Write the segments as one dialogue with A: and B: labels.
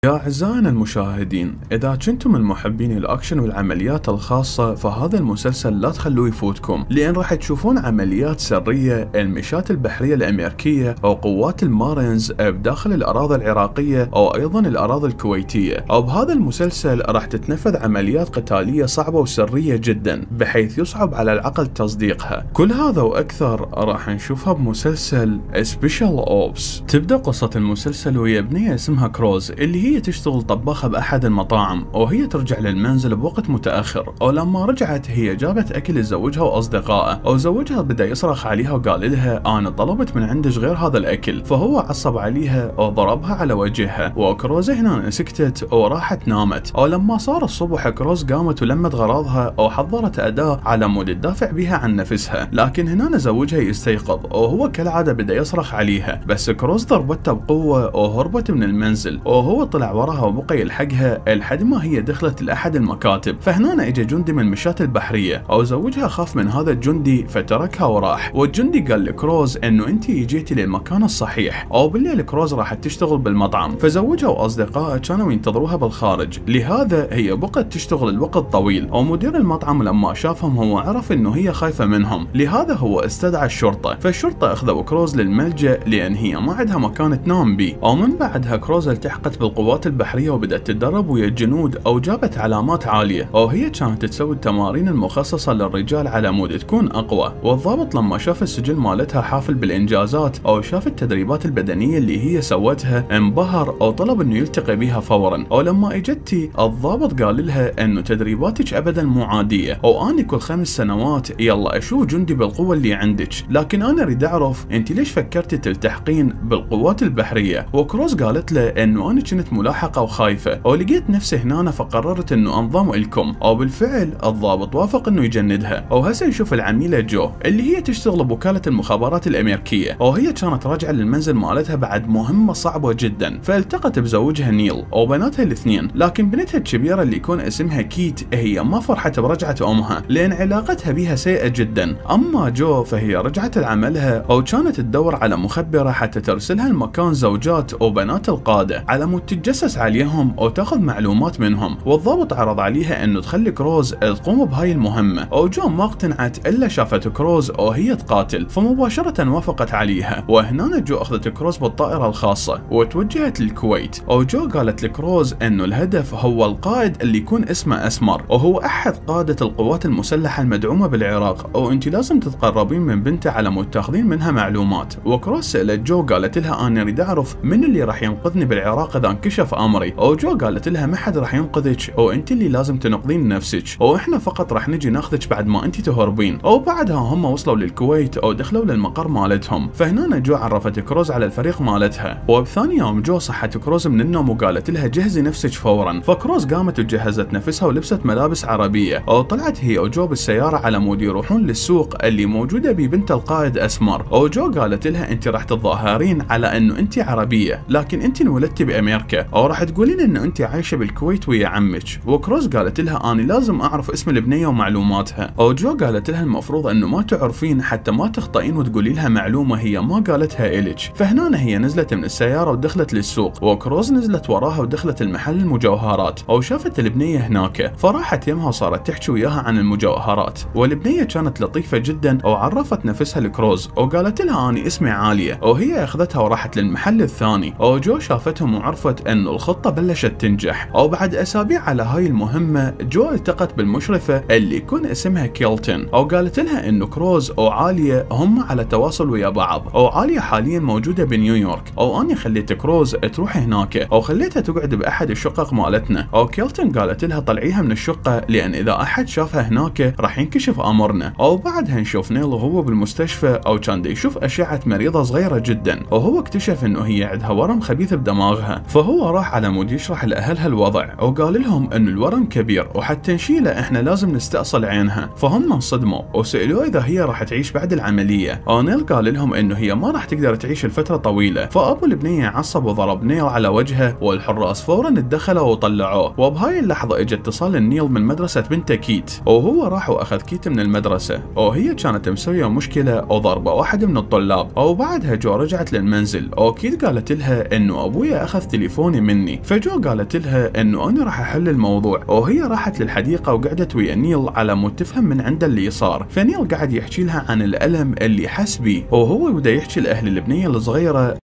A: يا أعزائنا المشاهدين، إذا كنتم من محبين الأكشن والعمليات الخاصة فهذا المسلسل لا تخلوه يفوتكم، لأن راح تشوفون عمليات سرية المشاة البحرية الأمريكية أو قوات المارينز بداخل الأراضي العراقية أو أيضا الأراضي الكويتية. أو بهذا المسلسل راح تتنفذ عمليات قتالية صعبة وسرية جدا بحيث يصعب على العقل تصديقها. كل هذا وأكثر راح نشوفها بمسلسل سبيشال أوبس. تبدأ قصة المسلسل وهي بنية اسمها كروز اللي هي تشتغل طباخة بأحد المطاعم، وهي ترجع للمنزل بوقت متأخر، ولما رجعت هي جابت أكل لزوجها وأصدقائه، وزوجها بدأ يصرخ عليها وقال لها أنا طلبت من عندك غير هذا الأكل، فهو عصب عليها وضربها على وجهها، وكروز هنا سكتت وراحت نامت. ولما صار الصبح كروز قامت ولمت غراضها وحضرت أداة على مود تدافع بها عن نفسها، لكن هنا زوجها يستيقظ وهو كالعادة بدأ يصرخ عليها، بس كروز ضربته بقوة وهربت من المنزل، وهو طلع وراها وبقى يلحقها لحد ما هي دخلت لأحد المكاتب. فهنا اجى جندي من مشاة البحرية، او زوجها خاف من هذا الجندي فتركها وراح، والجندي قال لكروز انه انت جيتي للمكان الصحيح. او بالليل كروز راحت تشتغل بالمطعم، فزوجها واصدقائها كانوا ينتظروها بالخارج، لهذا هي بقت تشتغل الوقت طويل. ومدير المطعم لما شافهم هو عرف انه هي خايفة منهم، لهذا هو استدعى الشرطة، فالشرطة اخذوا كروز للملجأ لان هي ما عندها مكان تنام بيه. ومن بعدها كروز التحقت بالقوات البحرية وبدأت تتدرب ويا الجنود، او جابت علامات عالية، وهي كانت تسوي التمارين المخصصة للرجال على مود تكون اقوى. والضابط لما شاف السجل مالتها حافل بالانجازات او شاف التدريبات البدنية اللي هي سوتها انبهر او طلب انه يلتقي بها فورا. ولما اجتي الضابط قال لها انه تدريباتك ابدا مو عادية، واني كل 5 سنوات يلا اشوف جندي بالقوة اللي عندك، لكن انا اريد اعرف انت ليش فكرتي تلتحقين بالقوات البحرية. وكروز قالت له انه انا كنت ملاحقة وخايفة ولقيت نفسي هنا فقررت انه انضم لكم. وبالفعل الضابط وافق انه يجندها. وهسه نشوف العميلة جو اللي هي تشتغل بوكالة المخابرات الامريكية، وهي كانت راجعة للمنزل مالتها بعد مهمة صعبة جدا، فالتقت بزوجها نيل وبناتها الاثنين، لكن بنتها الكبيرة اللي يكون اسمها كيت هي ما فرحت برجعة امها لان علاقتها بها سيئة جدا. اما جو فهي رجعت لعملها وكانت تدور على مخبرة حتى ترسلها لمكان زوجات وبنات القادة على مود تتجسس عليهم وتاخذ معلومات منهم. والضابط عرض عليها انه تخلي كروز تقوم بهاي المهمة، وجو ما اقتنعت الا شافت كروز وهي تقاتل، فمباشرة وافقت عليها. وهنا جو اخذت كروز بالطائرة الخاصة وتوجهت للكويت. وجو قالت لكروز انه الهدف هو القائد اللي يكون اسمه اسمر، وهو احد قادة القوات المسلحة المدعومة بالعراق، وانت لازم تتقربين من بنته على مود تاخذين منها معلومات. وكروز سألت جو قالت لها انا اريد اعرف من اللي راح ينقذني بالعراق اذا انكشف امري. وجو قالت لها ما حد راح ينقذك، وانت اللي لازم تنقذين نفسك، واحنا فقط راح نجي ناخذك بعد ما انت تهربين. وبعدها هم وصلوا للكويت ودخلوا للمقر مالتهم. فهنا جو عرفت كروز على الفريق مالتها، وبثاني يوم جو صحت كروز من النوم وقالت لها جهزي نفسك فورا. فكروز قامت وجهزت نفسها ولبست ملابس عربية، وطلعت هي وجو بالسيارة على مود يروحون للسوق اللي موجودة ببنت القائد اسمر. وجو قالت لها انت راح تتظاهرين على انه انت عربية، لكن انت انولدتي بامريكا، او راح تقولين انه انت عايشة بالكويت ويا عمك. وكروز قالت لها انا لازم اعرف اسم البنية ومعلوماتها. وجو قالت لها المفروض انه ما تعرفين حتى ما تخطئين وتقولي لها معلومة هي ما قالتها الك. فهنا هي نزلت من السيارة ودخلت للسوق، وكروز نزلت وراها ودخلت المحل المجوهرات، وشافت البنية هناك فراحت يمها وصارت تحكي وياها عن المجوهرات. والبنية كانت لطيفة جدا وعرفت نفسها لكروز وقالت لها اني اسمي عالية، وهي اخذتها وراحت للمحل الثاني. وجو شافتهم وعرفت انه الخطة بلشت تنجح. وبعد اسابيع على هاي المهمة جو التقت بالمشرفة اللي يكون اسمها كيلتون، وقالت لها انه كروز وعالية هم على تواصل ويا بعض، وعالية حاليا موجودة بنيويورك، واني خليت كروز تروح هناك وخليتها تقعد باحد الشقق مالتنا. وكيلتون قالت لها طلعيها من الشقة لان اذا احد شافها هناك راح ينكشف امرنا. وبعدها نشوف نيل وهو بالمستشفى، او كان يشوف اشعة مريضة صغيرة جدا، وهو اكتشف انه هي عندها ورم خبيث بدماغها. فهو راح على مود يشرح لاهلها الوضع، وقال لهم انه الورم كبير وحتى نشيله احنا لازم نستأصل عينها. فهم انصدموا وسألوه اذا هي راح تعيش بعد العملية. ونيل قال لهم انه هي ما راح تقدر تعيش لفترة طويلة. فابو البنية عصب وضرب نيل على وجهه، والحراس فورا تدخلوا وطلعوه. وبهاي اللحظة اجى اتصال نيل من مدرسة بنته كيت، وهو راح واخذ كيت من المدرسة، وهي كانت مسوية مشكلة وضربة واحد من الطلاب. وبعدها جو رجعت للمنزل، وكيت قالت لها انه ابويا اخذ تليفوني تخافوني مني. فجو قالت لها انه انا راح احل الموضوع، وهي راحت للحديقة وقعدت ويا نيل على مود تفهم من عنده اللي صار. فنيل قاعد يحكي لها عن الألم اللي حس بيه، وهو بدا يحكي لأهل البنية الصغيرة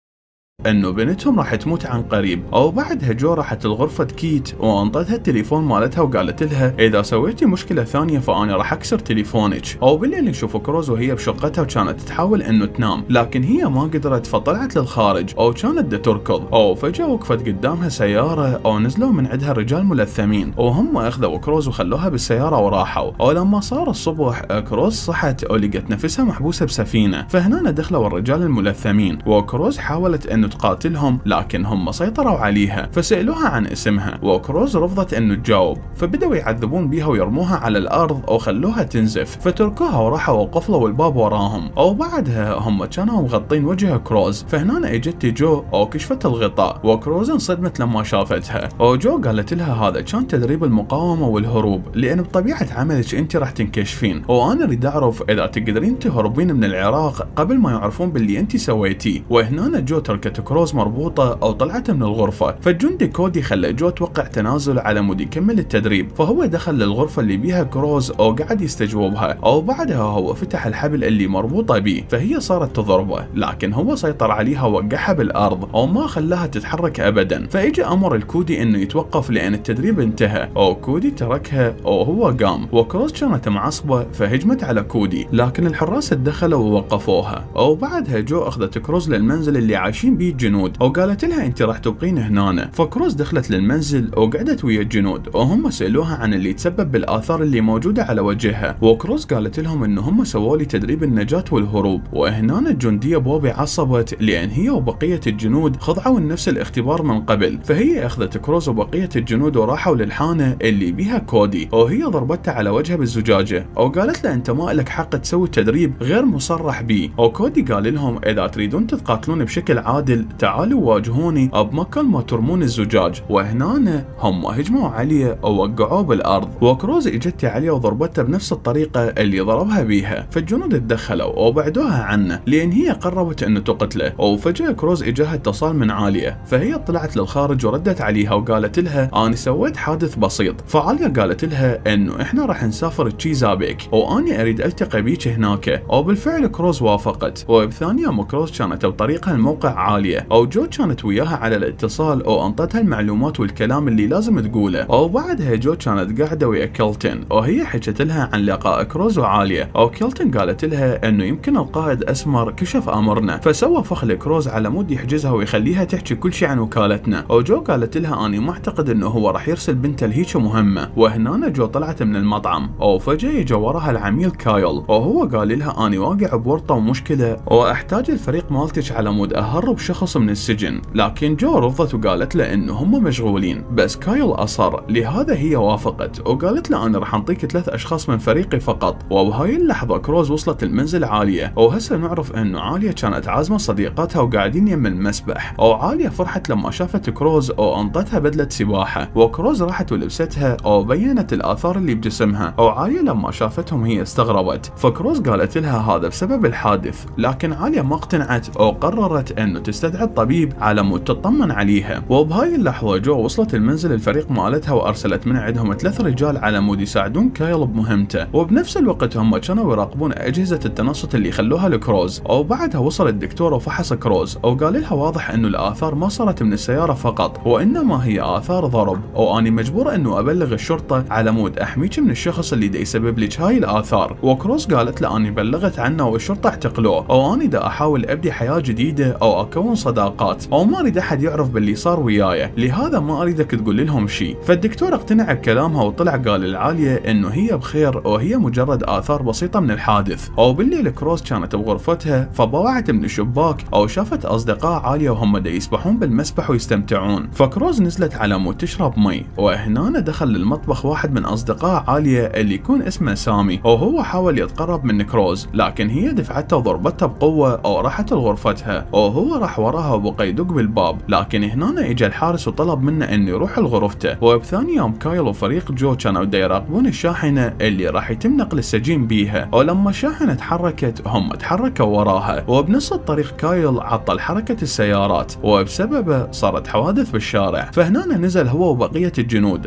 A: انه بنتهم راح تموت عن قريب. وبعدها جو راحت لغرفة كيت وانطتها التليفون مالتها وقالت لها اذا سويتي مشكلة ثانية فانا راح اكسر تليفونك. وبالليل نشوف كروز وهي بشقتها وكانت تحاول انه تنام، لكن هي ما قدرت فطلعت للخارج وكانت تركض. وفجأة وقفت قدامها سيارة ونزلوا من عندها رجال ملثمين، وهم اخذوا كروز وخلوها بالسيارة وراحوا. ولما صار الصبح كروز صحت ولقت نفسها محبوسة بسفينة. فهنا دخلوا الرجال الملثمين وكروز حاولت انه تقاتلهم، لكن هم سيطروا عليها. فسألوها عن اسمها وكروز رفضت انه تجاوب، فبدأوا يعذبون بيها ويرموها على الارض وخلوها تنزف. فتركوها وراحوا وقفلوا الباب وراهم. وبعدها هم كانوا مغطين وجه كروز. فهنا اجت جو وكشفت الغطاء، وكروز انصدمت لما شافتها. وجو قالت لها هذا كان تدريب المقاومة والهروب، لان بطبيعة عملك انت راح تنكشفين، وانا اريد اعرف اذا تقدرين تهربين من العراق قبل ما يعرفون باللي انت سويتيه. وهنا جو تركت كروز مربوطة او طلعت من الغرفة. فالجندي كودي خلى جو توقع تنازل على مود يكمل التدريب. فهو دخل للغرفة اللي بيها كروز وقعد يستجوبها، وبعدها هو فتح الحبل اللي مربوطة بيه. فهي صارت تضربه، لكن هو سيطر عليها ووقعها بالارض وما خلاها تتحرك ابدا. فاجى امر الكودي انه يتوقف لان التدريب انتهى. وكودي تركها وهو قام، وكروز كانت معصبة فهجمت على كودي، لكن الحراس تدخلوا ووقفوها. وبعدها جو اخذت كروز للمنزل اللي عايشين بيه الجنود، وقالت لها انت راح تبقين هنا. فكروز دخلت للمنزل وقعدت ويا الجنود، وهم سألوها عن اللي تسبب بالاثار اللي موجودة على وجهها. وكروز قالت لهم انه هم سووا لي تدريب النجاة والهروب. وهنا الجندية بوبي عصبت لان هي وبقية الجنود خضعوا لنفس الاختبار من قبل. فهي اخذت كروز وبقية الجنود وراحوا للحانة اللي بيها كودي، وهي ضربتها على وجهها بالزجاجة وقالت له انت ما لك حق تسوي تدريب غير مصرح به. وكودي قال لهم اذا تريدون تتقاتلون بشكل عادل تعالوا واجهوني بمكان ما ترمون الزجاج. وهنا هم هجموا عليه ووقعوه بالارض، وكروز اجت عليه وضربته بنفس الطريقة اللي ضربها بيها. فالجنود تدخلوا وبعدوها عنه لان هي قربت انه تقتله. وفجأة كروز اجاها اتصال من عالية، فهي طلعت للخارج وردت عليها وقالت لها انا سويت حادث بسيط. فعالية قالت لها انه احنا راح نسافر تشيزابيك واني اريد التقي بيك هناك. وبالفعل كروز وافقت. وبثانية كروز كانت بطريقها الموقع عالية، وجو كانت وياها على الاتصال وانطتها المعلومات والكلام اللي لازم تقوله. وبعدها جو كانت قاعدة ويا كيلتن وهي حكت لها عن لقاء كروز وعالية. وكيلتن قالت لها انه يمكن القائد اسمر كشف امرنا، فسوى فخ لكروز على مود يحجزها ويخليها تحكي كل شيء عن وكالتنا. وجو قالت لها اني ما اعتقد انه هو راح يرسل بنته لهيك مهمة. وهنا جو طلعت من المطعم، وفجأة يجي وراها العميل كايل، وهو قال لها اني واقع بورطة ومشكلة واحتاج الفريق مالتك على مود اهرب شخص من السجن. لكن جو رفضت وقالت له انه هم مشغولين، بس كايل اصر، لهذا هي وافقت وقالت له انا راح اعطيك 3 اشخاص من فريقي فقط. وبهاي اللحظة كروز وصلت المنزل عالية، وهسه نعرف انه عالية كانت عازمة صديقاتها وقاعدين يم المسبح. وعالية فرحت لما شافت كروز وانطتها بدلة سباحة، وكروز راحت ولبستها وبينت الاثار اللي بجسمها. وعالية لما شافتهم هي استغربت، فكروز قالت لها هذا بسبب الحادث. لكن عالية ما اقتنعت وقررت انه تستدعي الطبيب على مود تطمن عليها. وبهاي اللحظة جو وصلت المنزل الفريق مالتها وارسلت من عندهم 3 رجال على مود يساعدون كايل بمهمته. وبنفس الوقت هم كانوا يراقبون اجهزة التنصت اللي خلوها لكروز. وبعدها وصل الدكتور وفحص كروز وقال لها واضح انه الاثار ما صارت من السيارة فقط، وانما هي اثار ضرب، واني مجبور انه ابلغ الشرطة على مود احميك من الشخص اللي دا يسبب لك هاي الاثار. وكروز قالت له اني بلغت عنه والشرطة اعتقلوه، واني دا احاول ابدي حياة جديدة او اكون صداقات، وما اريد احد يعرف باللي صار وياي، لهذا ما اريدك تقول لهم شيء. فالدكتور اقتنع بكلامها وطلع قال العالية انه هي بخير وهي مجرد اثار بسيطة من الحادث. وبالليل كروز كانت بغرفتها فبوعت من الشباك او شافت اصدقاء عالية وهم دا يسبحون بالمسبح ويستمتعون. فكروز نزلت على مود تشرب مي، وهنا دخل للمطبخ واحد من اصدقاء عالية اللي يكون اسمه سامي، وهو حاول يتقرب من كروز لكن هي دفعته وضربته بقوة وراحت لغرفتها. وهو راح وراها وبقى يدق بالباب، لكن هنا اجى الحارس وطلب منه انه يروح لغرفته. وبثاني يوم كايل وفريق جو كانوا دا يراقبون الشاحنة اللي راح يتم نقل السجين بيها، ولما الشاحنة تحركت هم تحركوا وراها، وبنص الطريق كايل عطل حركة السيارات وبسببه صارت حوادث بالشارع. فهنا نزل هو وبقية الجنود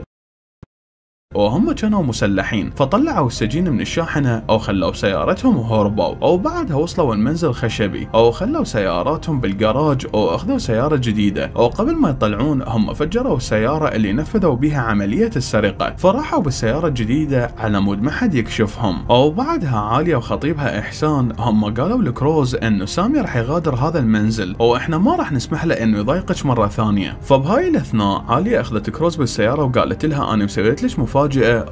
A: وهم كانوا مسلحين، فطلعوا السجين من الشاحنة أو خلوا سيارتهم وهربوا، أو بعدها وصلوا المنزل خشبي أو خلوا سياراتهم بالجراج أو أخذوا سيارة جديدة، أو قبل ما يطلعون هم فجروا السيارة اللي نفذوا بها عملية السرقة، فراحوا بالسيارة الجديدة على مود ما حد يكشفهم. أو بعدها عالية وخطيبها إحسان هم قالوا لكروز إنه سامي راح يغادر هذا المنزل وإحنا ما راح نسمح له إنه يضايقك مرة ثانية. فبهاي الأثناء عالية أخذت كروز بالسيارة وقالت لها أنا مسويت لك مفاجأة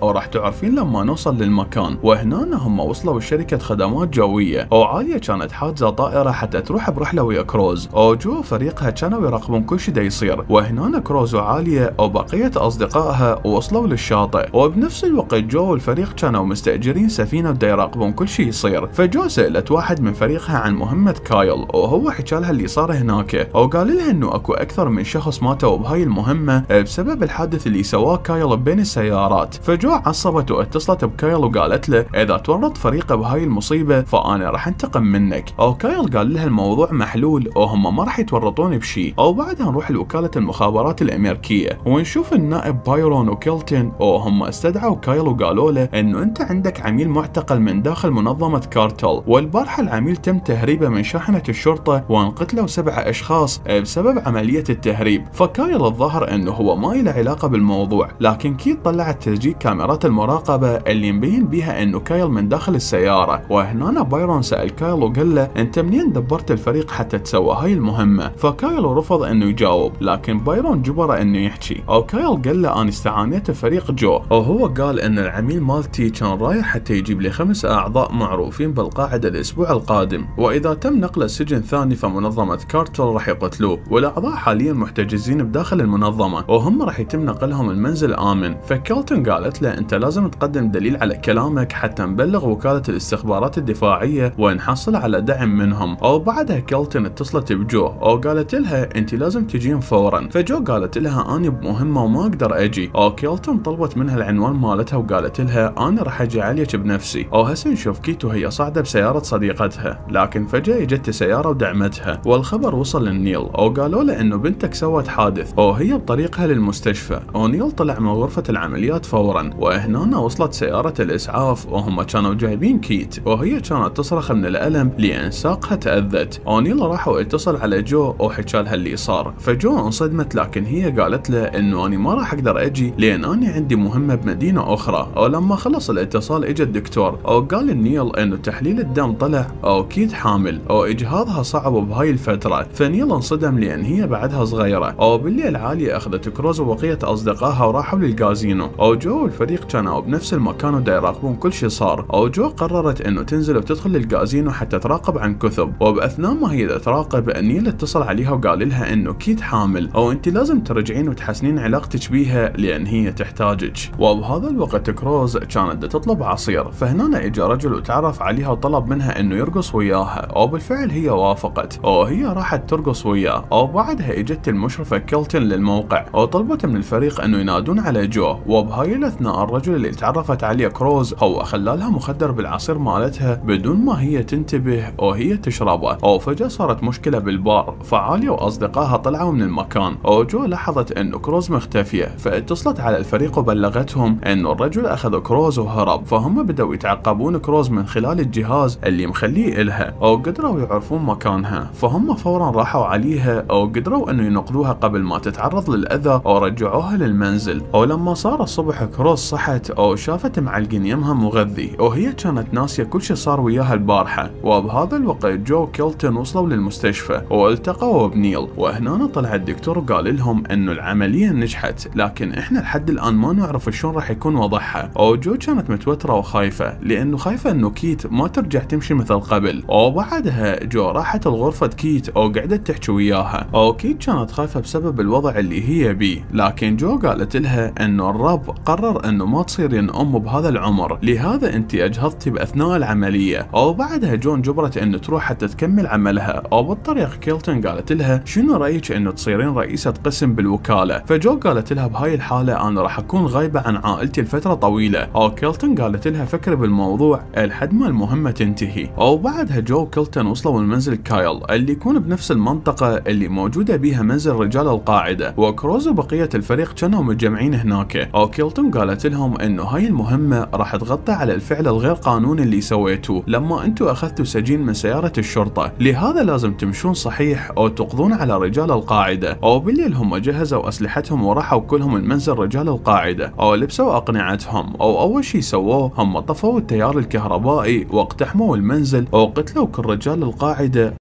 A: أو راح تعرفين لما نوصل للمكان. وهنا هم وصلوا لشركة خدمات جوية، وعالية كانت حاجزة طائرة حتى تروح برحلة ويا كروز، وجو فريقها كانوا يراقبون كل شيء دا يصير. وهنا كروز وعالية وبقية أصدقائها وصلوا للشاطئ، وبنفس الوقت جو والفريق كانوا مستأجرين سفينة ودا يراقبون كل شيء يصير. فجو سألت واحد من فريقها عن مهمة كايل، وهو حكى لها اللي صار هناك، وقال لها انه اكو اكثر من شخص ماتوا بهاي المهمة بسبب الحادث اللي سواه كايل بين السيارات. فجو عصبت واتصلت بكايل وقالت له اذا تورط فريقه بهاي المصيبة فانا راح انتقم منك. او كايل قال لها الموضوع محلول وهم ما راح يتورطون بشيء. او بعدها نروح لوكالة المخابرات الامريكية ونشوف النائب بايرون وكيلتون، وهم استدعوا كايل وقالوا له انه انت عندك عميل معتقل من داخل منظمة كارتل، والبارحة العميل تم تهريبه من شاحنة الشرطة وانقتلوا 7 اشخاص بسبب عملية التهريب. فكايل الظاهر انه هو ما له علاقة بالموضوع، لكن كيت طلعت تسجيل كاميرات المراقبة اللي مبين بيها انه كايل من داخل السيارة. وهنا بايرون سأل كايل وقال له انت منين دبرت الفريق حتى تسوى هاي المهمة؟ فكايل رفض انه يجاوب، لكن بايرون جبره انه يحكي. او كايل قال له انا استعانيت بفريق جو، وهو قال ان العميل مالتي كان رايح حتى يجيب لي 5 اعضاء معروفين بالقاعدة الاسبوع القادم، واذا تم نقل السجن ثاني فمنظمة كارتل راح يقتلوه، والاعضاء حاليا محتجزين بداخل المنظمة وهم راح يتم نقلهم المنزل امن. فكيلتون قالت له انت لازم تقدم دليل على كلامك حتى نبلغ وكالة الاستخبارات الدفاعية ونحصل على دعم منهم. او بعدها كيلتون اتصلت بجو وقالت لها انت لازم تجين فورا. فجو قالت لها اني بمهمة وما اقدر اجي. او كيلتون طلبت منها العنوان مالتها وقالت لها انا راح اجي عليك بنفسي. او هسه نشوف كيت وهي صاعدة بسيارة صديقتها، لكن فجأة اجت سيارة ودعمتها، والخبر وصل للنيل وقالوا له انه بنتك سوت حادث وهي بطريقها للمستشفى. ونيل طلع من غرفة العمليات فورا، وهنا وصلت سيارة الاسعاف وهم كانوا جايبين كيت وهي كانت تصرخ من الالم لان ساقها تأذت. ونيل راح واتصل على جو وحكى لها اللي صار. فجو انصدمت، لكن هي قالت له انه انا ما راح اقدر اجي لان انا عندي مهمة بمدينة اخرى. ولما خلص الاتصال اجى الدكتور وقال نيل انه تحليل الدم طلع او كيت حامل واجهاضها صعب بهاي الفترة. فنيل انصدم لان هي بعدها صغيرة. او بالليل عالية اخذت كروز وبقية اصدقائها وراحوا للكازينو. او جو والفريق كانوا بنفس المكان ودا يراقبون كل شيء صار. او جو قررت انه تنزل وتدخل للكازينو حتى تراقب عن كثب. وباثناء ما هي تراقب نيل اتصل عليها وقال لها انه كيت حامل او انت لازم ترجعين وتحسنين علاقتك بيها لان هي تحتاجك. وبهذا الوقت كروز كانت تطلب عصير، فهنا اجى رجل وتعرف عليها وطلب منها انه يرقص وياها. وبالفعل هي وافقت وهي راحت ترقص وياه. وبعدها اجت المشرفة كيلتون للموقع وطلبت من الفريق انه ينادون على جو. وبهاي الاثناء الرجل اللي تعرفت عليه كروز هو خلالها مخدر بالعصير مالتها بدون ما هي تنتبه وهي تشربه. وفجأة صارت مشكلة بالبار، فعالية واصدقائها طلعوا من المكان. وجو لاحظت انه كروز مختفية، فاتصلت على الفريق وبلغتهم انه الرجل اخذ كروز وهرب. فهم بدأوا يتعقبون كروز من خلال الجهاز اللي مخليه إلها، وقدروا يعرفون مكانها. فهم فورا راحوا عليها وقدروا انه ينقذوها قبل ما تتعرض للأذى ورجعوها للمنزل. ولما صار الصبح كروز صحت وشافت معلقين يمها مغذي وهي كانت ناسية كل شيء صار وياها البارحة. وبهذا الوقت جو وكيلتون وصلوا للمستشفى والتقوا بنيل. وهنا طلع الدكتور وقال لهم انه العملية نجحت، لكن احنا لحد الان ما نعرف شلون راح يكون وضعها. وجو كانت متوترة وخايفة لانه خايفة انه كيت ما ترجع تمشي مثل قبل. وبعدها جو راحت لغرفة كيت وقعدت تحكي وياها. وكيت كانت خايفة بسبب الوضع اللي هي بيه، لكن جو قالت لها انه الرب قرر انه ما تصيرين ام بهذا العمر، لهذا انت اجهضتي باثناء العمليه. وبعدها جون جبرت انه تروح حتى تكمل عملها، وبالطريق كيلتون قالت لها شنو رايك انه تصيرين رئيسه قسم بالوكاله؟ فجو قالت لها بهاي الحاله انا راح اكون غايبه عن عائلتي لفتره طويله. كيلتون قالت لها فكري بالموضوع لحد ما المهمه تنتهي. وبعدها جو وكيلتون وصلوا لمنزل كايل اللي يكون بنفس المنطقه اللي موجوده بيها منزل رجال القاعده، وكروز وبقيه الفريق كانوا متجمعين هناك. كيلتون قالت لهم انه هاي المهمه راح تغطي على الفعل الغير قانوني اللي سويتوه لما انتم اخذتوا سجين من سياره الشرطه، لهذا لازم تمشون صحيح او تقضون على رجال القاعده. وبالليل هم جهزوا اسلحتهم وراحوا كلهم المنزل رجال القاعده، لبسوا اقنعتهم. اول شيء سووه هم طفوا التيار الكهربائي واقتحموا المنزل وقتلوا كل رجال القاعده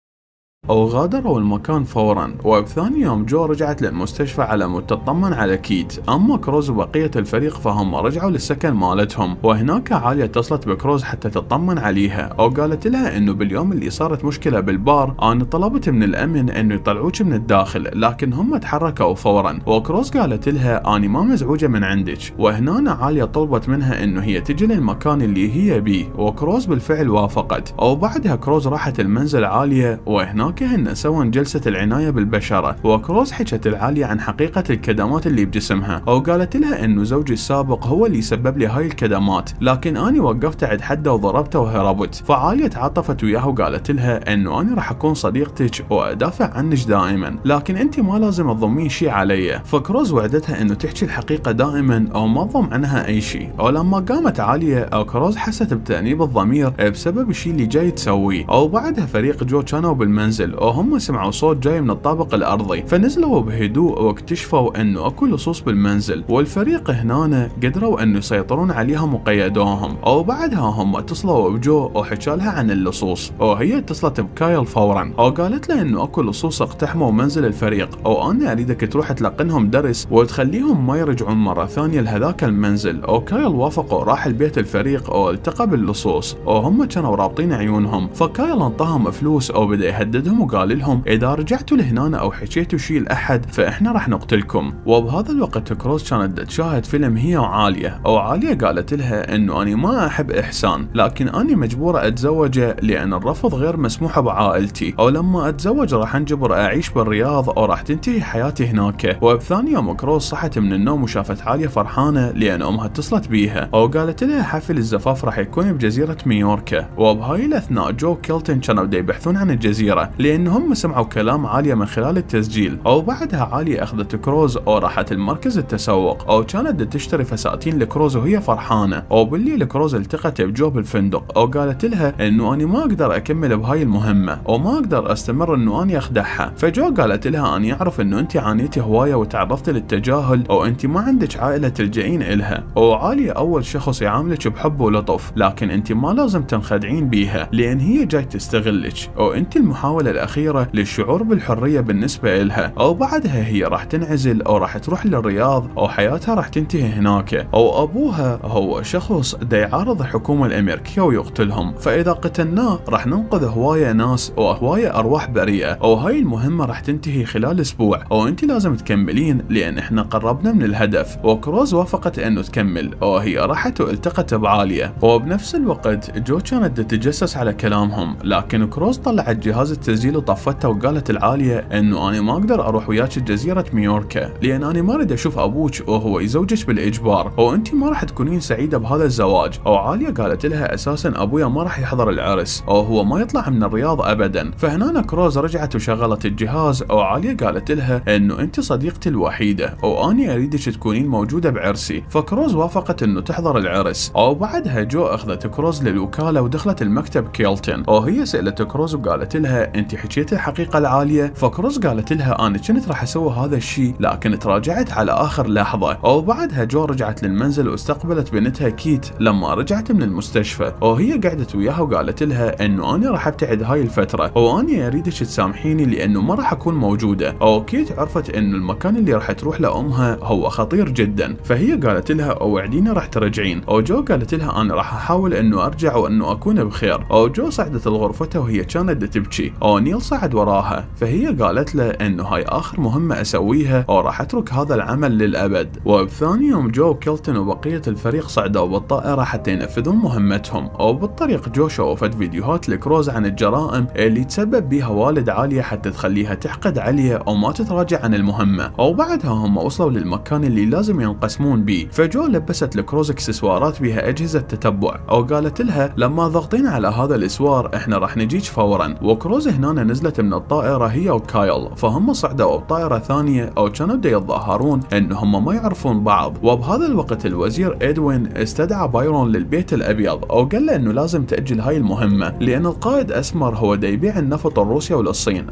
A: وغادروا المكان فورا. وبثاني يوم جو رجعت للمستشفى على مود تطمن على كيت. اما كروز وبقية الفريق فهم رجعوا للسكن مالتهم، وهناك عالية اتصلت بكروز حتى تطمن عليها وقالت لها انه باليوم اللي صارت مشكلة بالبار انا طلبت من الامن انه يطلعوك من الداخل لكن هم تحركوا فورا. وكروز قالت لها اني ما مزعوجة من عندك. وهنا عالية طلبت منها انه هي تجي للمكان اللي هي بيه، وكروز بالفعل وافقت. وبعدها كروز راحت المنزل عالية، وهناك هن سووا جلسة العناية بالبشرة. وكروز حكت العالية عن حقيقة الكدمات اللي بجسمها، وقالت لها انه زوجي السابق هو اللي سبب لي هاي الكدمات لكن اني وقفت عند حده وضربته وهربت. فعالية تعاطفت وياها وقالت لها انه اني راح اكون صديقتك وادافع عنك دائما لكن انت ما لازم تضمين شيء علي. فكروز وعدتها انه تحكي الحقيقة دائما او ما تضم عنها اي شيء. ولما قامت عالية كروز حست بتأنيب الضمير بسبب الشيء اللي جاي تسويه. وبعدها فريق جو كانوا بالمنزل وهم سمعوا صوت جاي من الطابق الارضي، فنزلوا بهدوء واكتشفوا انه اكو لصوص بالمنزل. والفريق هنا قدروا انه يسيطرون عليهم وقيدوهم. وبعدها هم اتصلوا بجو وحكى لها عن اللصوص، وهي اتصلت بكايل فورا وقالت له انه اكو لصوص اقتحموا منزل الفريق وانا اريدك تروح تلقنهم درس وتخليهم ما يرجعون مره ثانيه لهذاك المنزل. وكايل وافق وراح البيت الفريق والتقى باللصوص وهم كانوا رابطين عيونهم. فكايل انطاهم فلوس وبدا يهددهم وقال لهم اذا رجعتوا لهنا او حكيتوا شيء لاحد فاحنا راح نقتلكم. وبهذا الوقت كروز كانت تشاهد فيلم هي وعاليه، وعاليه قالت لها انه اني ما احب احسان لكن اني مجبوره اتزوجه لان الرفض غير مسموح بعائلتي، او لما اتزوج راح انجبر اعيش بالرياض وراح تنتهي حياتي هناك. وبثاني يوم كروز صحت من النوم وشافت عاليه فرحانه لان امها اتصلت بيها وقالت لها حفل الزفاف راح يكون بجزيره ميوركا. وبهاي الاثناء جو وكيلتون كانوا يبحثون عن الجزيره لان هم سمعوا كلام عالية من خلال التسجيل. وبعدها عالية اخذت كروز وراحت المركز التسوق وكانت تشتري فساتين لكروز وهي فرحانة. وبالليل كروز التقت بجو بالفندق وقالت لها انه اني ما اقدر اكمل بهاي المهمة وما اقدر استمر انه اني اخدعها. فجو قالت لها اني اعرف انه انت عانيتي هواية وتعرضتي للتجاهل وانت ما عندك عائلة تلجئين الها، وعالية اول شخص يعاملك بحب ولطف لكن انت ما لازم تنخدعين بيها لان هي جاي تستغلك وانت المحاولة الاخيرة للشعور بالحرية بالنسبة إلها. أو بعدها هي راح تنعزل أو راح تروح للرياض أو حياتها راح تنتهي هناك. أو أبوها هو شخص دا يعارض الحكومة الأمريكية ويقتلهم، فإذا قتلناه راح ننقذ هواية ناس وهواية أرواح بريئة. أو هاي المهمة راح تنتهي خلال أسبوع وأنت لازم تكملين لأن إحنا قربنا من الهدف. وكروز وافقت إنه تكمل وهي راحت والتقت بعالية. وبنفس الوقت جو كانت تتجسس على كلامهم لكن كروز طلعت جهاز التسجيل وطفته وقالت العالية انه انا ما اقدر اروح وياك جزيرة ميوركا لان انا ما اريد اشوف ابوك وهو يزوجك بالاجبار وانت ما راح تكونين سعيدة بهذا الزواج. وعالية قالت لها اساسا ابويا ما راح يحضر العرس وهو ما يطلع من الرياض ابدا. فهنا كروز رجعت وشغلت الجهاز وعالية قالت لها انه انت صديقتي الوحيدة واني اريدك تكونين موجودة بعرسي. فكروز وافقت انه تحضر العرس. وبعدها جو اخذت كروز للوكالة ودخلت المكتب كيلتون وهي سألت كروز وقالت لها انت حكيتي الحقيقة العالية؟ فكروز قالت لها انا كنت راح اسوي هذا الشيء لكن تراجعت على اخر لحظة. وبعدها جو رجعت للمنزل واستقبلت بنتها كيت لما رجعت من المستشفى وهي قعدت وياها وقالت لها انه انا راح ابتعد هاي الفترة واني اريدك تسامحيني لانه ما راح اكون موجودة. وكيت عرفت انه المكان اللي راح تروح لامها هو خطير جدا فهي قالت لها اوعديني راح ترجعين. وجو قالت لها انا راح احاول انه ارجع وانه اكون بخير. وجو صعدت لغرفتها وهي كانت تبكي ونيل صعد وراها، فهي قالت له انه هاي اخر مهمة اسويها وراح اترك هذا العمل للابد. وبثاني يوم جو كيلتون وبقية الفريق صعدوا بالطائرة حتى ينفذون مهمتهم، وبالطريق جو شوفت فيديوهات لكروز عن الجرائم اللي تسبب بيها والد عالية حتى تخليها تحقد عليه وما تتراجع عن المهمة. وبعدها هم وصلوا للمكان اللي لازم ينقسمون بيه، فجو لبست لكروز اكسسوارات بها اجهزة تتبع، وقالت لها لما ضغطين على هذا الاسوار احنا راح نجيك فورا. وكروز هنا نزلت من الطائرة هي وكايل، فهم صعدوا بطائرة ثانية او كانوا يتظاهرون انهم ما يعرفون بعض. وبهذا الوقت الوزير ادوين استدعى بايرون للبيت الابيض وقال له انه لازم تأجل هاي المهمة لان القائد اسمر هو دا يبيع النفط لروسيا وللصين،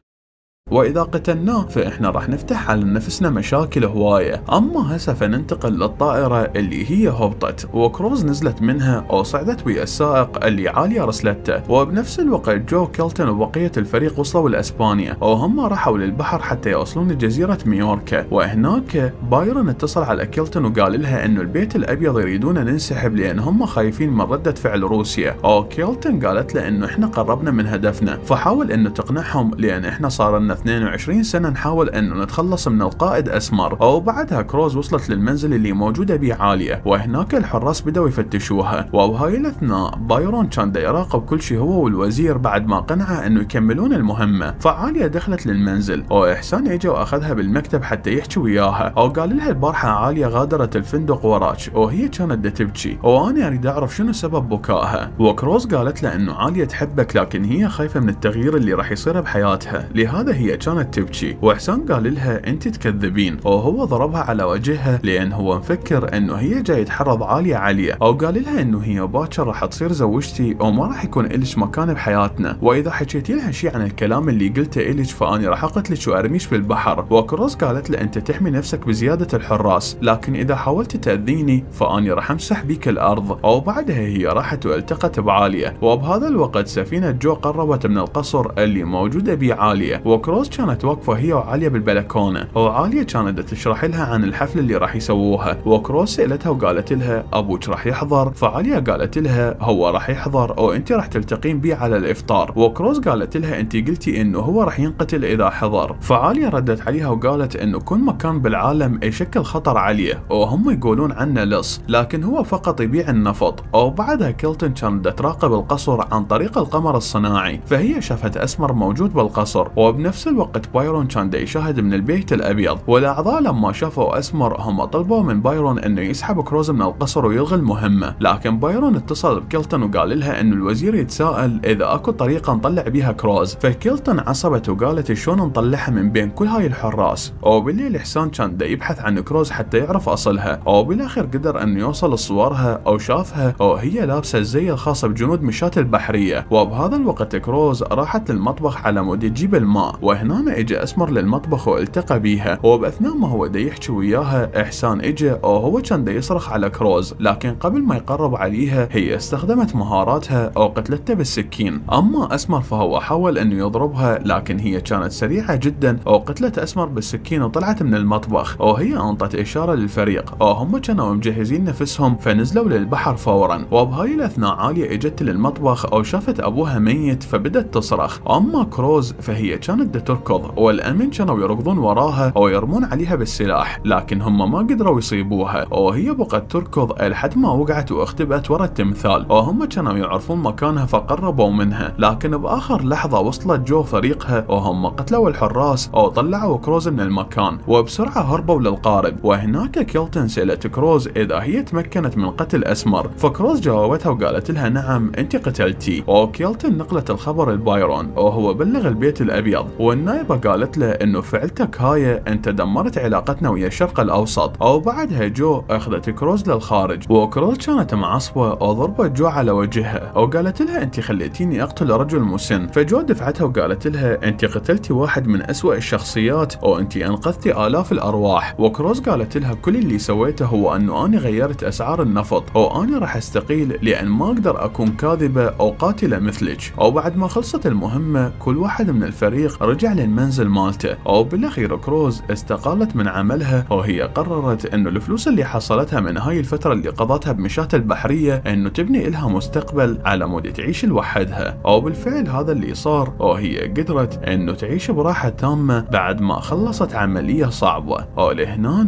A: واذا قتلناه فاحنا راح نفتح على نفسنا مشاكل هوايه. اما هسه فننتقل للطائره اللي هي هبطت، وكروز نزلت منها وصعدت ويا السائق اللي عاليه رسلته. وبنفس الوقت جو كيلتون وبقيه الفريق وصلوا لاسبانيا، وهم راحوا للبحر حتى يوصلون لجزيره ميوركا. وهناك بايرون اتصل على كيلتون وقال لها انه البيت الابيض يريدون ننسحب لان هم خايفين من رده فعل روسيا. وكيلتون قالت له انه احنا قربنا من هدفنا، فحاول انه تقنعهم لان احنا صار لنا 22 سنة نحاول انه نتخلص من القائد اسمر. وبعدها كروز وصلت للمنزل اللي موجودة بيه عالية، وهناك الحراس بدأوا يفتشوها. وبهاي الاثناء بايرون كان دا يراقب كل شيء هو والوزير بعد ما قنعه انه يكملون المهمة. فعالية دخلت للمنزل واحسان اجى واخذها بالمكتب حتى يحكي وياها، وقال لها البارحة عالية غادرت الفندق وراك وهي كانت دا تبكي وانا اريد اعرف شنو سبب بكائها. وكروز قالت له انه عالية تحبك لكن هي خايفة من التغيير اللي راح يصير بحياتها، لهذا هي كانت تبكي. واحسان قال لها انت تكذبين، وهو ضربها على وجهها لان هو مفكر انه هي جاي تحرض عالية عليه، او قال لها انه هي باكر راح تصير زوجتي وما راح يكون إلش مكان بحياتنا، واذا حكيتي لها شيء عن الكلام اللي قلته إلش فاني راح اقتلك وارميش بالبحر. وكروز قالت له انت تحمي نفسك بزيادة الحراس، لكن اذا حاولت تأذيني فاني راح امسح بيك الارض. وبعدها هي راحت والتقت بعالية. وبهذا الوقت سفينة جو قربت من القصر اللي موجودة بيه عالية، وكروز كانت واقفة هي وعالية بالبلكونة، وعالية كانت تشرح لها عن الحفلة اللي راح يسووها. وكروز سألتها وقالت لها ابوك راح يحضر؟ فعالية قالت لها هو راح يحضر وانت راح تلتقين بيه على الافطار. وكروز قالت لها انت قلتي انه هو راح ينقتل اذا حضر. فعالية ردت عليها وقالت انه كل مكان بالعالم يشكل خطر عليه وهم يقولون عنه لص، لكن هو فقط يبيع النفط. وبعدها كيلتون كانت تراقب القصر عن طريق القمر الصناعي، فهي شافت اسمر موجود بالقصر. وبنفس الوقت بايرون كان دا يشاهد من البيت الابيض، والاعضاء لما شافوا اسمر هم طلبوا من بايرون انه يسحب كروز من القصر ويلغي المهمه، لكن بايرون اتصل بكيلتون وقال لها انه الوزير يتساءل اذا اكو طريقه نطلع بيها كروز. فكيلتون عصبت وقالت شلون نطلعها من بين كل هاي الحراس. وبالليل احسان كان دا يبحث عن كروز حتى يعرف اصلها، وبالاخر قدر انه يوصل لصورها او شافها وهي لابسه الزي الخاص بجنود مشاة البحريه. وبهذا الوقت كروز راحت للمطبخ على مود تجيب الماء، وهنا اجى اسمر للمطبخ والتقى بيها. وباثناء ما هو دا يحكي وياها احسان اجى وهو كان دا يصرخ على كروز، لكن قبل ما يقرب عليها هي استخدمت مهاراتها وقتلته بالسكين. اما اسمر فهو حاول انه يضربها لكن هي كانت سريعه جدا وقتلت اسمر بالسكين وطلعت من المطبخ. وهي انطت اشاره للفريق وهم كانوا مجهزين نفسهم فنزلوا للبحر فورا. وبهاي الاثناء عاليه اجت للمطبخ وشافت ابوها ميت فبدت تصرخ. اما كروز فهي كانت تركض والامن كانوا يركضون وراها ويرمون عليها بالسلاح، لكن هم ما قدروا يصيبوها وهي بقت تركض لحد ما وقعت واختبأت ورا التمثال. وهم كانوا يعرفون مكانها فقربوا منها، لكن باخر لحظه وصلت جو فريقها وهم قتلوا الحراس وطلعوا كروز من المكان وبسرعه هربوا للقارب. وهناك كيلتون سألت كروز اذا هي تمكنت من قتل اسمر، فكروز جاوبتها وقالت لها نعم انت قتلتي. وكيلتون نقلت الخبر لبايرون وهو بلغ البيت الابيض، والنائبه قالت له انه فعلتك هاي انت دمرت علاقتنا ويا الشرق الاوسط. وبعدها جو اخذت كروز للخارج، وكروز كانت معصبه وضربت جو على وجهها وقالت لها انت خليتيني اقتل رجل مسن. فجو دفعتها وقالت لها انت قتلتي واحد من اسوأ الشخصيات وانت انقذتي الاف الارواح. وكروز قالت لها كل اللي سويته هو انه انا غيرت اسعار النفط وانا راح استقيل لان ما اقدر اكون كاذبه او قاتله مثلك. وبعد ما خلصت المهمه كل واحد من الفريق رجع ورجع للمنزل مالته. وبالاخير كروز استقالت من عملها، وهي قررت انه الفلوس اللي حصلتها من هاي الفترة اللي قضتها بمشاة البحرية انه تبني لها مستقبل على مود تعيش لوحدها. وبالفعل هذا اللي صار، وهي قدرت انه تعيش براحة تامة بعد ما خلصت عملية صعبة. ولهنا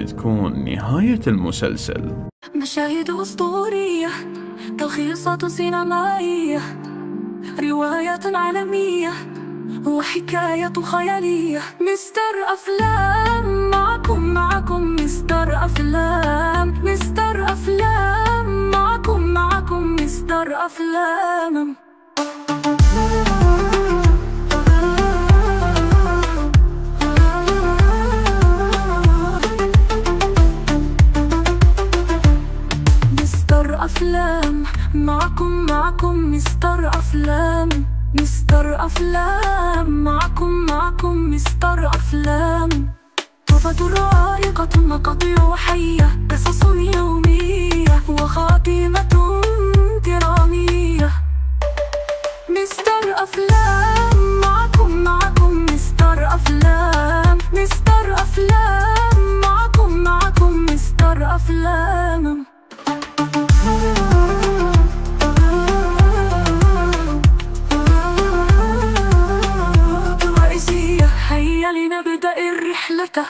A: تكون نهاية المسلسل.
B: مشاهد أسطورية، تلخيصات سينمائية، رواية عالمية وحكاية خيالية. مستر أفلام، معكم مستر أفلام، مستر أفلام، معكم مستر أفلام. مستر أفلام، معكم مستر أفلام، مستر أفلام، معكم مستر أفلام. طرفة رائقة، مقاطع وحية، قصص يومية وخاتمة درامية. مستر أفلام، معكم مستر أفلام، مستر أفلام، معكم مستر أفلام. هيا لنبدأ الرحلة.